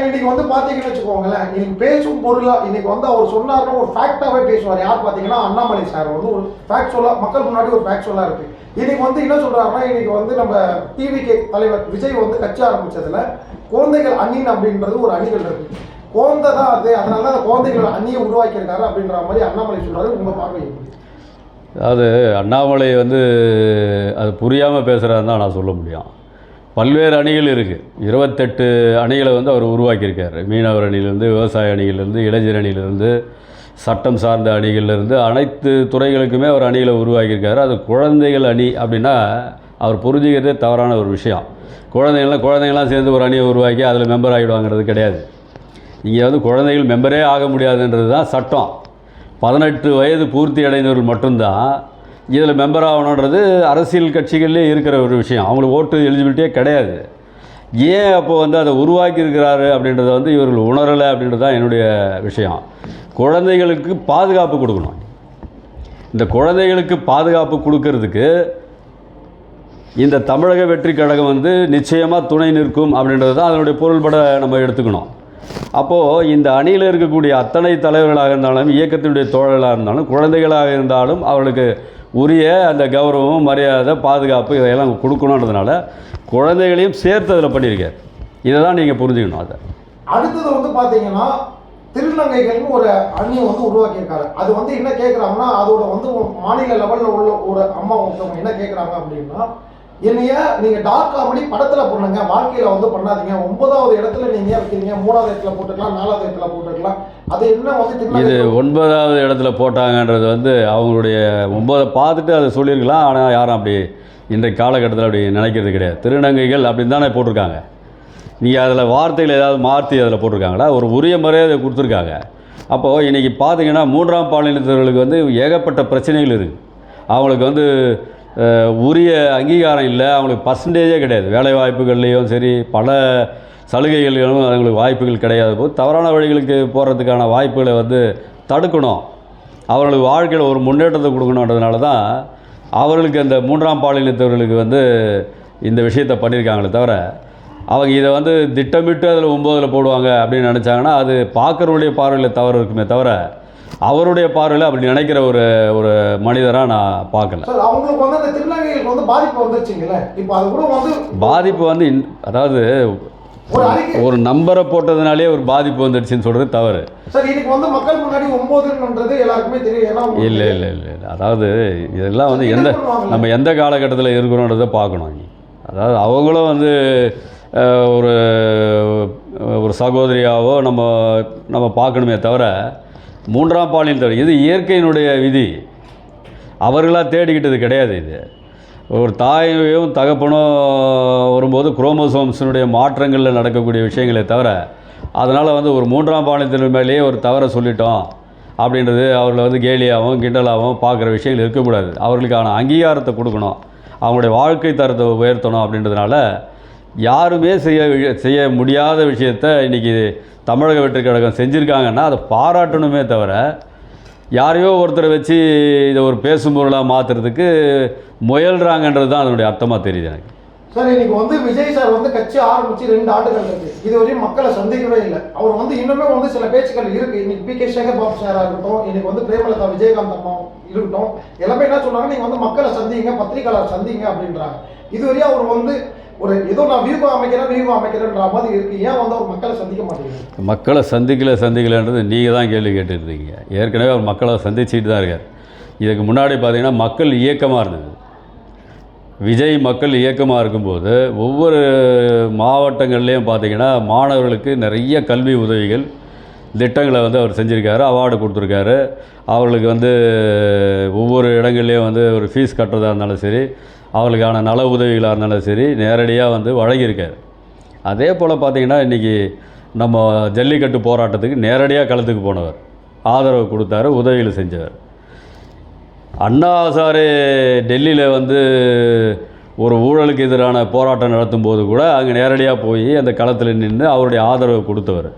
இன்னைக்கு வந்து பார்த்தீங்கன்னு வச்சுக்கோங்களேன், இன்னைக்கு பேசும் பொருளாக இன்னைக்கு வந்து அவர் சொன்னார்னா ஒரு ஃபேக்டாகவே பேசுவார். யார் பார்த்தீங்கன்னா அண்ணாமலை சார் வந்து ஒரு ஃபேக்சுவலாக மக்கள் முன்னாடி ஒரு ஃபேக்சுவலாக இருக்குது. இன்னைக்கு வந்து என்ன சொல்கிறாருன்னா, இன்னைக்கு வந்து நம்ம டிவிகே தலைவர் விஜய் வந்து கட்சி ஆரம்பித்ததில் குழந்தைகள் அணின் அப்படின்றது ஒரு அணிகள் இருக்குது. குழந்தை தான் அது, அதனால தான் அந்த குழந்தைகள் அணியை உருவாக்கியிருக்காரு அப்படின்ற மாதிரி அண்ணாமலை சொல்கிறாரு. உங்கள் பார்வை? அதாவது அண்ணாமலை வந்து அது புரியாமல் பேசுகிறாருன்னு தான் நான் சொல்ல முடியும். பல்வேறு அணிகள் இருக்குது. 28 அணிகளை வந்து அவர் உருவாக்கியிருக்கார். மீனவர் அணியிலேருந்து, விவசாய அணியிலேருந்து, இளைஞர் அணியிலேருந்து, சட்டம் சார்ந்த அணிகளிலிருந்து அனைத்து துறைகளுக்குமே அவர் அணிகளை உருவாக்கியிருக்காரு. அது குழந்தைகள் அணி அப்படின்னா அவர் புரிஞ்சுக்கிறதே தவறான ஒரு விஷயம். குழந்தைங்கள்லாம் சேர்ந்து ஒரு அணியை உருவாக்கி அதில் மெம்பர் ஆகிடுவாங்கிறது கிடையாது. இங்கே வந்து குழந்தைகள் மெம்பரே ஆக முடியாதுன்றது தான் சட்டம். 18 வயது பூர்த்தி அடைந்தவர்கள் மட்டும்தான் இதில் மெம்பர் ஆகணுன்றது அரசியல் கட்சிகள்லேயே இருக்கிற ஒரு விஷயம். அவங்களுக்கு ஓட்டு எலிஜிபிலிட்டியே கிடையாது. ஏன் அப்போது வந்து அதை உருவாக்கியிருக்கிறாரு அப்படின்றத வந்து இவர்கள் உணரலை அப்படின்றது தான் என்னுடைய விஷயம். குழந்தைகளுக்கு பாதுகாப்பு கொடுக்கணும். இந்த குழந்தைகளுக்கு பாதுகாப்பு கொடுக்கறதுக்கு இந்த தமிழக வெற்றி கழகம் வந்து நிச்சயமாக துணை நிற்கும் அப்படின்றது தான் அதனுடைய பொருள்பட நம்ம எடுத்துக்கணும். அப்போது இந்த அணியில் இருக்கக்கூடிய அத்தனை தலைவர்களாக இருந்தாலும், இயக்கத்தினுடைய தோழர்களாக இருந்தாலும், குழந்தைகளாக இருந்தாலும் அவர்களுக்கு உரிய அந்த கௌரவம், மரியாதை, பாதுகாப்பு இதையெல்லாம் கொடுக்கணுன்றதுனால குழந்தைகளையும் சேர்த்து அதில் பண்ணியிருக்கார். இதை தான் நீங்கள் புரிஞ்சுக்கணும். அதை அடுத்தது வந்து பார்த்தீங்கன்னா திருநங்கைகள்னு ஒரு அணியை வந்து உருவாக்கியிருக்காரு. அது வந்து என்ன கேட்குறாங்கன்னா, அதோட வந்து மாநில லெவலில் உள்ள ஒரு அம்மா ஒருத்தவங்க என்ன கேட்குறாங்க அப்படின்னா, என்னைய நீங்கள் டார்க் காமெடி படத்தில் பண்ணுங்க, வாழ்க்கையில் வந்து பண்ணாதீங்க. 9வது இடத்துல நீங்கள் வைக்கிறீங்க, 3வது இடத்துல போட்டுக்கலாம், 4வது இடத்துல போட்டுக்கலாம். அது என்ன வந்து இது 9வது இடத்துல போட்டாங்கன்றது வந்து அவங்களுடைய 9 பார்த்துட்டு அதை சொல்லியிருக்கலாம். ஆனால் யாரும் அப்படி இன்றைக்கு காலகட்டத்தில் அப்படி நினைக்கிறது கிடையாது. திருநங்கைகள் அப்படின்னு தானே போட்டிருக்காங்க. நீங்கள் அதில் வார்த்தைகள் ஏதாவது மாற்றி அதில் போட்டிருக்காங்களா? ஒரு உரிய மரியாதை கொடுத்துருக்காங்க. அப்போது இன்றைக்கி பார்த்தீங்கன்னா 3ஆம் பாலினத்தவர்களுக்கு வந்து ஏகப்பட்ட பிரச்சனைகள் இருக்குது. அவங்களுக்கு வந்து உரிய அங்கீகாரம் இல்லை, அவங்களுக்கு பர்சன்டேஜே கிடையாது. வேலை வாய்ப்புகள்லேயும் சரி, பல சலுகைகளிலும் அவங்களுக்கு வாய்ப்புகள் கிடையாது. போது தவறான வழிகளுக்கு போகிறதுக்கான வாய்ப்புகளை வந்து தடுக்கணும். அவர்களுக்கு வாழ்க்கையில் ஒரு முன்னேற்றத்தை கொடுக்கணுன்றதுனால தான் அவர்களுக்கு அந்த 3ஆம் பாலினத்தவர்களுக்கு வந்து இந்த விஷயத்தை பண்ணியிருக்காங்களே தவிர, அவங்க இதை வந்து திட்டமிட்டு அதில் 9ல் போடுவாங்க அப்படின்னு நினச்சாங்கன்னா அது பார்க்குறவருடைய பார்வையில் தவறு இருக்குமே தவிர, அவருடைய பார்வையில் அப்படி நினைக்கிற ஒரு மனிதராக நான் பார்க்கல. அவங்களுக்கு வந்து அந்த திருநங்கைகளுக்கு வந்து பாதிப்பு வந்துருச்சுங்களே. இப்போ அது கூட வந்து பாதிப்பு வந்து அதாவது ஒரு நம்பரை போட்டதுனாலே ஒரு பாதிப்பு வந்துடுச்சுன்னு சொல்கிறது தவறு. சார் இதுக்கு வந்து மக்கள் முன்னாடி 9ன்றது எல்லாருக்குமே தெரியும். இல்லை இல்லை இல்லை இல்லை அதாவது இதெல்லாம் வந்து நம்ம எந்த காலகட்டத்தில் இருக்கிறோன்றதை பார்க்கணும். அதாவது அவங்களும் வந்து ஒரு சகோதரியாவோ நம்ம பார்க்கணுமே தவிர, 3ஆம் பாலினத்தவர் இது இயற்கையினுடைய விதி. அவர்களாக தேடிக்கிட்டது கிடையாது. இது ஒரு தாயும் தகப்பனும் வரும்போது குரோமோசோம்ஸினுடைய மாற்றங்களில் நடக்கக்கூடிய விஷயங்களே தவிர, அதனால் வந்து ஒரு 3ஆம் பாலினத்தினர் மேலேயே ஒரு தவறை சொல்லிட்டோம் அப்படின்றது அவர்களை வந்து கேலியாகவும் கிண்டலாகவும் பார்க்குற விஷயங்கள் இருக்கக்கூடாது. அவர்களுக்கான அங்கீகாரத்தை கொடுக்கணும், அவங்களுடைய வாழ்க்கை தரத்தை உயர்த்தணும். அப்படின்றதுனால யாருமே செய்ய முடியாத விஷயத்தை இன்றைக்கி தமிழக வெற்றி கழகம் செஞ்சுருக்காங்கன்னா அதை பாராட்டணுமே தவிர, யாரையோ ஒருத்தரை வச்சு இதை ஒரு பேசும் பொருளாக மாற்றுறதுக்கு முயல்றாங்கன்றது தான் அதனுடைய அர்த்தமாக தெரியுது எனக்கு. சார் இன்னைக்கு வந்து விஜய் சார் வந்து கட்சி ஆரம்பித்து 2 ஆண்டுகள் இருக்குது. இதுவரையும் மக்களை சந்திக்கவே இல்லை. அவர் வந்து இன்னுமே வந்து சில பேச்சுக்கள் இருக்குது. இன்னைக்கு பி.கே. சேகர் பாபு சாராக இருக்கட்டும், இன்னைக்கு வந்து பிரேமலதா விஜயகாந்த் அம்மா இருக்கட்டும், எல்லாமே என்ன சொன்னாங்க, நீங்கள் வந்து மக்களை சந்திங்க, பத்திரிகையாளர் சந்திங்க அப்படின்றாங்க. இதுவரையும் அவர் வந்து ஒரு ஏதோ நான் வியூகம் அமைக்கிறேன்ற மாதிரி இருக்குது. ஏன் வந்து அவர் மக்களை சந்திக்க மாட்டேங்குது? மக்களை சந்திக்கலைன்றது நீங்கள் தான் கேள்வி கேட்டுருக்கீங்க. ஏற்கனவே அவர் மக்களை சந்திச்சுட்டு தான் இருக்கார். இதுக்கு முன்னாடி பார்த்தீங்கன்னா மக்கள் இயக்கமாக இருந்தது. விஜய் மக்கள் இயக்கமாக இருக்கும்போது ஒவ்வொரு மாவட்டங்கள்லேயும் பார்த்திங்கன்னா மாணவர்களுக்கு நிறைய கல்வி உதவிகள் திட்டங்களை வந்து அவர் செஞ்சுருக்காரு, அவார்டு கொடுத்துருக்காரு. அவர்களுக்கு வந்து ஒவ்வொரு இடங்கள்லேயும் வந்து ஒரு ஃபீஸ் கட்டுறதா இருந்தாலும் சரி, அவர்களுக்கான நல உதவிகளாக இருந்தாலும் சரி, நேரடியாக வந்து வழங்கியிருக்கார். அதே போல் பார்த்திங்கன்னா இன்றைக்கி நம்ம ஜல்லிக்கட்டு போராட்டத்துக்கு நேரடியாக களத்துக்கு போனவர், ஆதரவு கொடுத்தாரு, உதவிகள் செஞ்சவர். அண்ணா ஹசாரே டெல்லியில் வந்து ஒரு ஊழலுக்கு எதிரான போராட்டம் நடத்தும் போது கூட அங்கே நேரடியாக போய் அந்த களத்தில் நின்று அவருடைய ஆதரவு கொடுத்தவர்.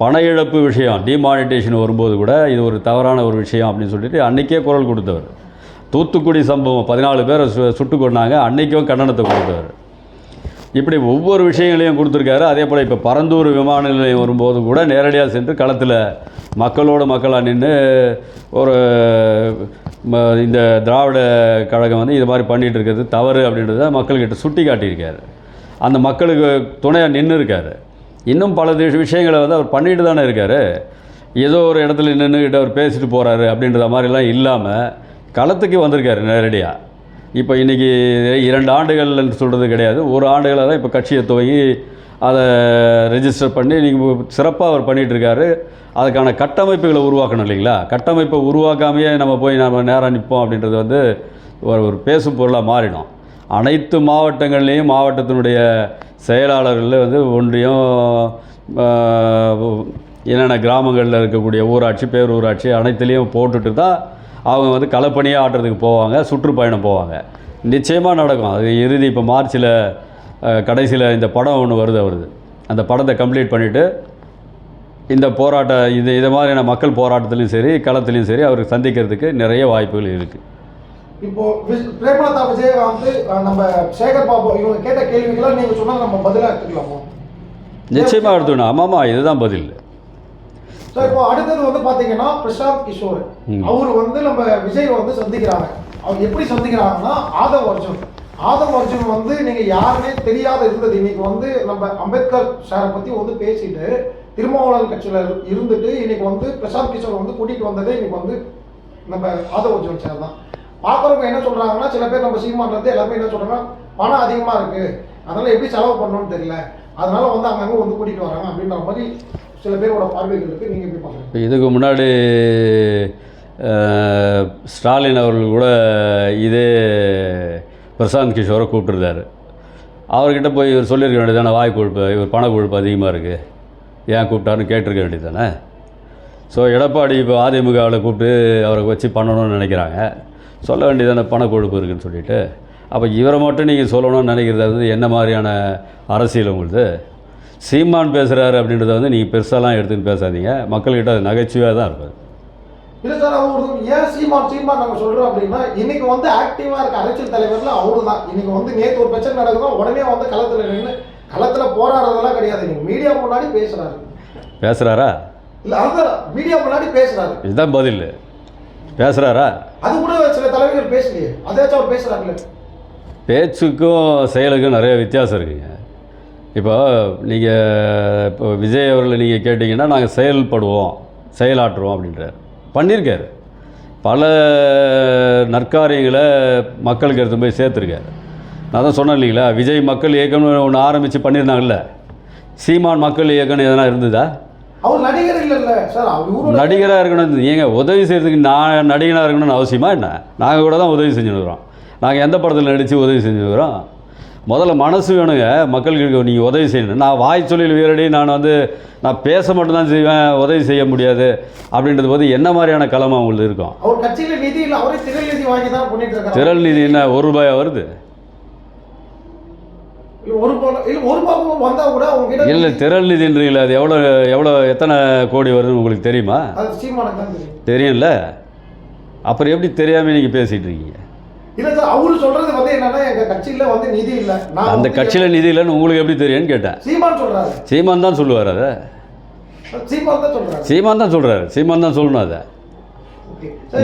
பண இழப்பு விஷயம் டிமானிட்டேஷன் வரும்போது கூட இது ஒரு தவறான ஒரு விஷயம் அப்படின்னு சொல்லிட்டு அன்றைக்கே குரல் கொடுத்தவர். தூத்துக்குடி சம்பவம் 14 பேரை சுட்டு கொண்டாங்க, அன்றைக்கும் கண்டனத்தை கொடுத்தவர். இப்படி ஒவ்வொரு விஷயங்களையும் கொடுத்துருக்காரு. அதே போல் இப்போ பரந்தூர் விமான நிலையம் வரும்போது கூட நேரடியாக சென்று களத்தில் மக்களோடு மக்களாக நின்று ஒரு இந்த திராவிட கழகம் வந்து இது மாதிரி பண்ணிகிட்டு இருக்கிறது தவறு அப்படின்றத மக்கள்கிட்ட சுட்டி காட்டியிருக்காரு. அந்த மக்களுக்கு துணையாக நின்று இருக்கார். இன்னும் பல விஷயங்களை வந்து அவர் பண்ணிட்டு தானே இருக்கார். ஏதோ ஒரு இடத்துல நின்றுக்கிட்ட அவர் பேசிட்டு போகிறாரு அப்படின்ற மாதிரிலாம் இல்லாமல் களத்துக்கு வந்திருக்காரு நேரடியாக. இப்போ இன்றைக்கி 2 ஆண்டுகள்னு சொல்கிறது கிடையாது, ஒரு ஆண்டுகளாக தான் இப்போ கட்சியை துவங்கி அதை ரெஜிஸ்டர் பண்ணி நீங்கள் சிறப்பாக அவர் பண்ணிகிட்ருக்காரு. அதுக்கான கட்டமைப்புகளை உருவாக்கணும் இல்லைங்களா? கட்டமைப்பை உருவாக்காமையே நம்ம போய் நம்ம நேராக நிற்போம் அப்படின்றது வந்து ஒரு பேசும் பொருளாக மாறிடும். அனைத்து மாவட்டங்கள்லேயும் மாவட்டத்தினுடைய செயலாளர்கள் வந்து ஒன்றியம், என்னென்ன கிராமங்களில் இருக்கக்கூடிய ஊராட்சி, பேரூராட்சி அனைத்துலேயும் போட்டுட்டு தான் அவங்க வந்து களப்பணியாக ஆட்டுறதுக்கு போவாங்க, சுற்றுப்பயணம் போவாங்க. நிச்சயமாக நடக்கும். அது இறுதி இப்போ மார்ச்சில் கடைசியில் இந்த படம் ஒன்று வருது. அந்த படத்தை கம்ப்ளீட் பண்ணிவிட்டு இந்த இதை மாதிரியான மக்கள் போராட்டத்துலையும் சரி, களத்துலையும் சரி அவருக்கு சந்திக்கிறதுக்கு நிறைய வாய்ப்புகள் இருக்குது. இப்போ பிரேமலதா விஜயகாந்த், நம்ம சேகர் பாபு இவங்க கேட்ட கேள்விகளை நீங்கள் சொன்னால் நம்ம பதிலாக எடுத்துக்கலாமோ? நிச்சயமாக எடுத்துக்கணும். ஆமாம்மா, இதுதான் பதில். ஸோ இப்போ அடுத்தது வந்து பார்த்தீங்கன்னா பிரசாந்த் கிஷோர் அவர் வந்து நம்ம விஜய் வந்து சந்திக்கிறாங்க. அவர் எப்படி சந்திக்கிறாங்கன்னா ஆதவ் அர்ஜுன் வந்து நீங்கள் யாருமே தெரியாத இருந்தது. இன்னைக்கு வந்து நம்ம அம்பேத்கர் சாரை பற்றி வந்து பேசிட்டு திருமாவளவன் கட்சியில் இருந்துட்டு இன்னைக்கு வந்து பிரசாந்த் கிஷோர் வந்து கூட்டிகிட்டு வந்ததே இன்னைக்கு வந்து நம்ம ஆதவ் அர்ஜுன் சார் தான். பார்க்குறவங்க என்ன சொல்கிறாங்கன்னா, சில பேர் நம்ம சீமான்றது எல்லாமே என்ன சொல்கிறாங்கன்னா, பணம் அதிகமாக இருக்குது, அதனால் எப்படி செலவு பண்ணணும்னு தெரியல, அதனால வந்து அங்கங்கே வந்து கூட்டிகிட்டு வராங்க அப்படின்ற மாதிரி சில பேரோட பார்வைகள் இருக்குது. நீங்கள் எப்படி பார்க்குறீங்க? இதுக்கு முன்னாடி ஸ்டாலின் அவர்கள் கூட இதே பிரசாந்த் கிஷோரை கூப்பிட்டுருந்தார். அவர்கிட்ட போய் இவர் சொல்லியிருக்க வேண்டியதானே, வாய் கொழுப்பு, இவர் பண கொழுப்பு அதிகமாக இருக்குது, ஏன் கூப்பிட்டாருன்னு கேட்டிருக்க வேண்டியது தானே. ஸோ எடப்பாடி இப்போ அதிமுகவில் கூப்பிட்டு அவரை வச்சு பண்ணணும்னு நினைக்கிறாங்க. சொல்ல வேண்டியதானே பண கொழுப்பு இருக்குதுன்னு சொல்லிவிட்டு. அப்போ இவரை மட்டும் நீங்கள் சொல்லணும்னு நினைக்கிறது வந்து என்ன மாதிரியான அரசியல் உங்களுக்கு? சீமான் பேசுகிறாரு அப்படின்றத வந்து நீங்கள் பெருசாலாம் எடுத்துன்னு பேசாதீங்க. மக்கள்கிட்ட அது நகைச்சுவையாக தான் இருக்கும். இல்லை சார், அவரு ஏன் சீமான் நாங்கள் சொல்கிறோம் அப்படின்னா, இன்றைக்கி வந்து ஆக்டிவாக இருக்க அரசியல் தலைவரில் அவரு தான். இன்றைக்கி வந்து நேற்று ஒரு பிரச்சனை நடக்குதோ உடனே வந்து களத்தில் போராடுறதெல்லாம் கிடையாது. நீங்கள் மீடியா முன்னாடி பேசுகிறாரா? இல்லை, அதுதான் மீடியா முன்னாடி பேசுகிறாரு. இதுதான் பதில். பேசுகிறாரா? அது கூட சில தலைவர்கள் பேசலையே, அதாச்சும் அவர் பேசுகிறாங்களே. பேச்சுக்கும் செயலுக்கும் நிறைய வித்தியாசம் இருக்குங்க. இப்போ விஜய் அவர்களை நீங்கள் கேட்டிங்கன்னா, நாங்கள் செயலாற்றுவோம் அப்படின்றார். பண்ணியிருக்காரு. பல நற்காரியங்களை மக்களுக்கு எடுத்து போய் சேர்த்துருக்காரு. நான் தான் சொன்னேன் இல்லைங்களா, விஜய் மக்கள் இயக்கம்னு ஒன்று ஆரம்பித்து பண்ணியிருந்தாங்கல்ல. சீமான் மக்கள் இயக்கம்னு எதனா இருந்ததா? அவர் நடிகர் இல்லைல்ல சார், நடிகராக இருக்கணும். ஏங்க உதவி செய்கிறதுக்கு நான் நடிகனாக இருக்கணும்னு அவசியமாக என்ன? நாங்கள் கூட தான் உதவி செஞ்சுருக்கிறோம். நாங்கள் எந்த படத்தில் நடித்து உதவி செஞ்சுருக்கிறோம்? முதல்ல மனசு வேணுங்க மக்களுக்கு. நீங்கள் உதவி செய்யணும். நான் வாய் சொல்லில் வீரடி, நான் பேச மட்டும்தான் செய்வேன், உதவி செய்ய முடியாது அப்படின்றது போது என்ன மாதிரியான களமாக உங்களுக்கு இருக்கும்? அவர் கட்சியில் நிதி இல்லை, அவரே திரள் நிதி வாங்கி தான் பண்ணிட்டு இருக்காரு. திரள் நிதி என்ன ₹1 வருது? இல்லை, திரள் நிதின்றீங்களா? அது எவ்வளோ எத்தனை கோடி வருதுன்னு உங்களுக்கு தெரியுமா? தெரியும்ல. அப்புறம் எப்படி தெரியாமல் நீங்கள் பேசிகிட்டு இருக்கீங்க? இல்லை சார், அவரு சொல்றது வந்து என்னன்னா, எங்கள் கட்சியில் வந்து நிதி இல்லை. அந்த கட்சியில் நிதி இல்லைன்னு உங்களுக்கு எப்படி தெரியும்னு கேட்டேன். சீமான் தான் சொல்லுவார். அதை சீமான் தான் சொல்லணும். அதை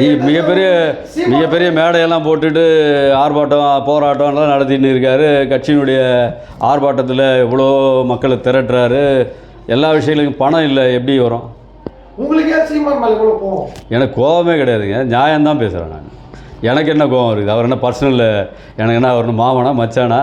நீ மிகப்பெரிய மேடையெல்லாம் போட்டுட்டு போராட்டம்லாம் நடத்தின்னு இருக்காரு. கட்சியினுடைய ஆர்ப்பாட்டத்தில் இவ்வளோ மக்களை திரட்டுறாரு. எல்லா விஷயங்களுக்கும் பணம் இல்லை, எப்படி வரும் உங்களுக்கு? எனக்கு கோபமே கிடையாதுங்க, நியாயம்தான் பேசுகிறேன் நான். எனக்கு என்ன கோபம் இருக்குது? அவர் என்ன பர்சனல், எனக்கு என்ன அவர் மாமனா மச்சானா?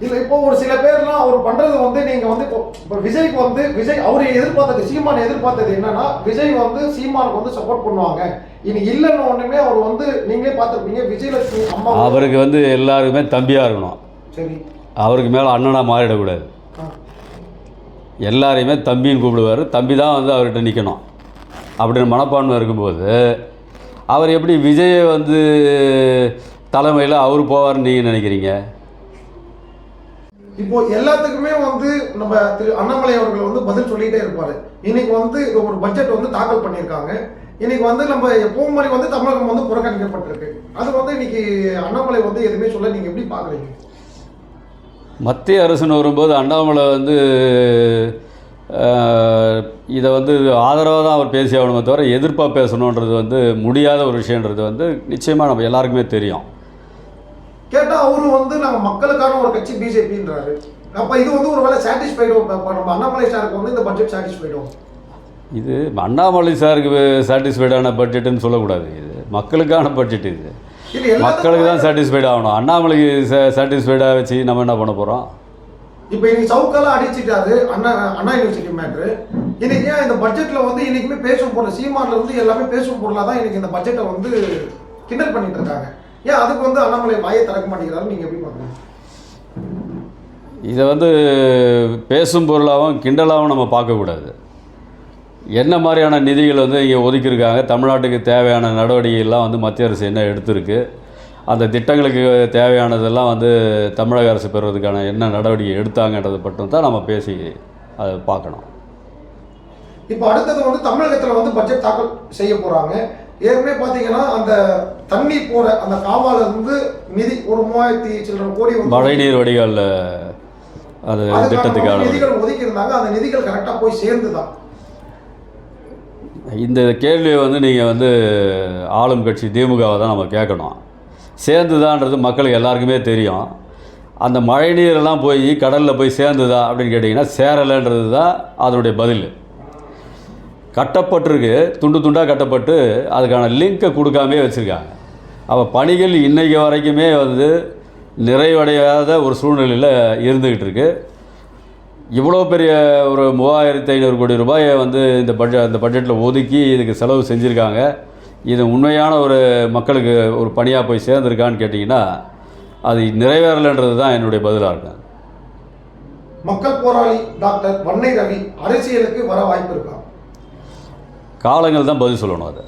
இல்லை, இப்போ ஒரு சில பேர்லாம் அவர் பண்ணுறது வந்து நீங்கள் வந்து இப்போ விஜய்க்கு வந்து அவர் சீமான் எதிர்பார்த்தது என்னன்னா, விஜய் வந்து சீமானுக்கு வந்து சப்போர்ட் பண்ணுவாங்க. இன்னைக்கு இல்லைன்னு ஒன்றுமே அவர் வந்து நீங்களே பார்த்துருப்பீங்க. விஜயலட்சுமி அம்மா அவருக்கு வந்து எல்லாருக்குமே தம்பியாக இருக்கணும். சரி, அவருக்கு மேலே அண்ணனாக மாறிடக்கூடாது. எல்லாரையுமே தம்பின்னு கூப்பிடுவார். தம்பி தான் வந்து அவர்கிட்ட நிற்கணும் அப்படின்னு மனப்பான்மை இருக்கும்போது அவர் எப்படி விஜயை வந்து தலைமையில் அவர் போவார்னு நீங்கள் நினைக்கிறீங்க? இப்போ எல்லாத்துக்குமே வந்து நம்ம திரு அண்ணாமலை அவர்கள் வந்து பதில் சொல்லிகிட்டே இருப்பார். இன்னைக்கு வந்து ஒரு பட்ஜெட் வந்து தாக்கல் பண்ணியிருக்காங்க. இன்னைக்கு வந்து நம்ம எப்பவும் மாதிரி வந்து தமிழகம் வந்து புறக்கணிக்கப்பட்டிருக்கு. அது வந்து இன்னைக்கு அண்ணாமலை வந்து எதுவுமே சொல்ல, நீங்கள் எப்படி பார்க்குறீங்க? மத்திய அரசுன்னு வரும்போது அண்ணாமலை வந்து இதை வந்து ஆதரவாக தான் அவர் பேசி ஆகணுமே தவிர எதிர்ப்பாக பேசணுன்றது வந்து முடியாத ஒரு விஷயன்றது வந்து நிச்சயமாக நம்ம எல்லாருக்குமே தெரியும். கேட்டால் அவரு வந்து நாங்கள் மக்களுக்கான ஒரு கட்சி பிஜேபின்றாரு. அப்போ இது வந்து ஒரு வேலை சாட்டிஸ்ஃபைடும் நம்ம அண்ணாமலை சாருக்கு வந்து இந்த பட்ஜெட் சாட்டிஸ்ஃபைடும். இது அண்ணாமலை சாருக்கு சாட்டிஸ்ஃபைடான பட்ஜெட்டுன்னு சொல்லக்கூடாது. இது மக்களுக்கான பட்ஜெட். இது இது எல்லாத்துக்கும் மக்களுக்கு தான் சாட்டிஸ்ஃபைட் ஆகணும். அண்ணாமலைக்கு சாட்டிஸ்ஃபைடாக வச்சு நம்ம என்ன பண்ண போகிறோம்? இப்போ இன்னைக்கு சவுக்கெல்லாம் அடிச்சிட்டாரு அண்ணா யூனிவர்சிட்டி மேட்ரு. இன்னைக்கு ஏன் இந்த பட்ஜெட்ல வந்து இன்னைக்குமே பேசும் பொருள் சீமான்ல இருந்து எல்லாமே பேசும் பொருளாக தான் இன்னைக்கு இந்த பட்ஜெட்டை வந்து கிண்டல் பண்ணிட்டு இருக்காங்க. ஏன் அதுக்கு வந்து அண்ணாமலை வாயை திறக்க மாட்டேங்கிறாரு? நீங்க எப்படி பாக்குறீங்க? இதை வந்து பேசும் பொருளாகவும் கிண்டலாகவும் நம்ம பார்க்கக்கூடாது. என்ன மாதிரியான நிதிகள் வந்து இங்கே ஒதுக்கியிருக்காங்க, தமிழ்நாட்டுக்கு தேவையான நடவடிக்கைகள்லாம் வந்து மத்திய அரசு என்ன எடுத்திருக்கு, அந்த திட்டங்களுக்கு தேவையானதெல்லாம் வந்து தமிழக அரசு பெறுவதற்கான என்ன நடவடிக்கை எடுத்தாங்கன்றது மட்டும் தான் நம்ம பேசி அதை பார்க்கணும். இப்போ அடுத்தது வந்து தமிழகத்தில் வந்து பட்ஜெட் தாக்கல் செய்ய போகிறாங்க. ஏற்கனவே பார்த்தீங்கன்னா அந்த தண்ணி போகிற அந்த காவால இருந்து நிதி ஒரு 3000 சில்லற கோடி வந்து மழைநீர் வடிகால் அது திட்டத்துக்கான நிதிகள் ஒதுக்கி இருந்தாங்க. அந்த நிதிகள் கரெக்டாக போய் சேர்ந்துதான். இந்த கேள்வியை வந்து நீங்கள் வந்து ஆளும் கட்சி திமுகவை தான் நம்ம கேட்கணும். சேர்ந்துதான்றது மக்களுக்கு எல்லாருக்குமே தெரியும். அந்த மழைநீரெல்லாம் போய் கடலில் போய் சேர்ந்துதா அப்படின்னு கேட்டிங்கன்னா சேரலைன்றது தான் அதனுடைய பதில். கட்டப்பட்டிருக்கு, துண்டு துண்டாக கட்டப்பட்டு அதுக்கான லிங்கை கொடுக்காமே வச்சுருக்காங்க. அப்போ பணிகள் இன்றைக்கு வரைக்குமே வந்து நிறைவடையாத ஒரு சூழ்நிலையில் இருந்துக்கிட்டு இருக்கு. இவ்வளோ பெரிய ஒரு 3500 கோடி ரூபாயை வந்து இந்த பட்ஜெட்டில் ஒதுக்கி இதுக்கு செலவு செஞ்சுருக்காங்க. இது உண்மையான ஒரு மக்களுக்கு ஒரு பணியாக போய் சேர்ந்துருக்கான்னு கேட்டிங்கன்னா அது நிறைவேறலைன்றது தான் என்னுடைய பதிலாக இருக்கும். மக்கள் போராளி டாக்டர் வன்னை ரவி அரசியலுக்கு வர வாய்ப்பு இருக்கா? காலங்கள் தான் பதில் சொல்லணும். அது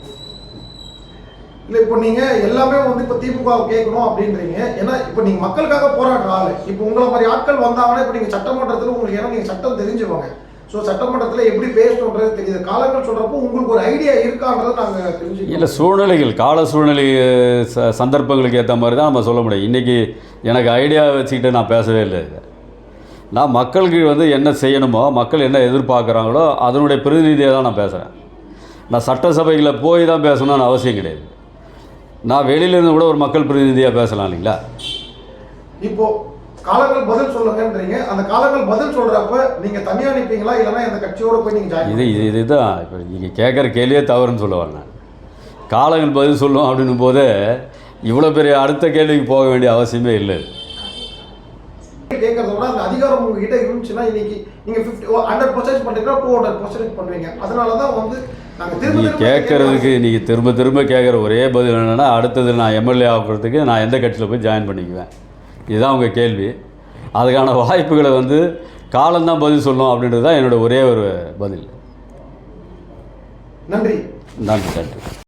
இல்லை, இப்போ நீங்கள் எல்லாமே வந்து இப்போ திமுக கேட்கணும் அப்படின்றீங்க. ஏன்னா இப்போ நீங்கள் மக்களுக்காக போராடுற ஆள். இப்போ உங்களை மாதிரி ஆட்கள் வந்தாங்கன்னா இப்போ நீங்கள் சட்டமன்றத்தில் உங்களுக்கு ஏன்னா நீங்கள் சட்டம் தெரிஞ்சுவாங்க. ஸோ சட்டமன்றத்தில் எப்படி பேசணுன்றது தெரியுது. காலங்கள் சொல்கிறப்போ உங்களுக்கு ஒரு ஐடியா இருக்கான்றது நாங்கள் தெரிஞ்சுக்கணும். இல்லை, சூழ்நிலைகள் கால சூழ்நிலை சந்தர்ப்பங்களுக்கு ஏற்ற மாதிரி தான் நம்ம சொல்ல முடியும். இன்றைக்கி எனக்கு ஐடியா வச்சுக்கிட்டு நான் பேசவே இல்லை. நான் மக்களுக்கு வந்து என்ன செய்யணுமோ, மக்கள் என்ன எதிர்பார்க்குறாங்களோ அதனுடைய பிரதிநிதியாக தான் நான் பேசுகிறேன். நான் சட்டசபையில் போய் தான் பேசணும்னு அவசியம் கிடையாது. நான் வெளியிலேருந்து கூட ஒரு மக்கள் பிரதிநிதியாக பேசலாம் இல்லைங்களா? இப்போது காலங்கள் பதில் சொல்லுங்கன்றீங்க. அந்த காலங்கள் பதில் சொல்கிறப்ப நீங்கள் தனியாக நிற்பீங்களா, இல்லைன்னா இந்த கட்சியோடு போய் நீங்கள் ஜாயின் இதுதான் இப்போ நீங்கள் கேட்குற கேள்வியே தவறுன்னு சொல்லுவாங்க. நான் காலங்கள் பதில் சொல்லும் அப்படின்னும் போது இவ்வளோ பெரிய அடுத்த கேள்விக்கு போக வேண்டிய அவசியமே இல்லை. கேட்கறத விட அந்த அதிகாரம் உங்ககிட்ட இருந்துச்சுன்னா இன்னைக்கு நீங்கள் 100% பண்ணுறீங்கன்னா 200% பண்ணுவீங்க. அதனால தான் வந்து நீங்கள் கேட்குறதுக்கு நீங்கள் திரும்ப திரும்ப கேட்குற ஒரே பதில் என்னென்னா, அடுத்தது நான் எம்எல்ஏ ஆகிறதுக்கு நான் எந்த கட்சியில் போய் ஜாயின் பண்ணிக்குவேன், இதுதான் உங்கள் கேள்வி. அதுக்கான வாய்ப்புகளை வந்து காலம்தான் பதில் சொல்லணும் அப்படின்றது தான் என்னோடய ஒரே ஒரு பதில். நன்றி. நன்றி.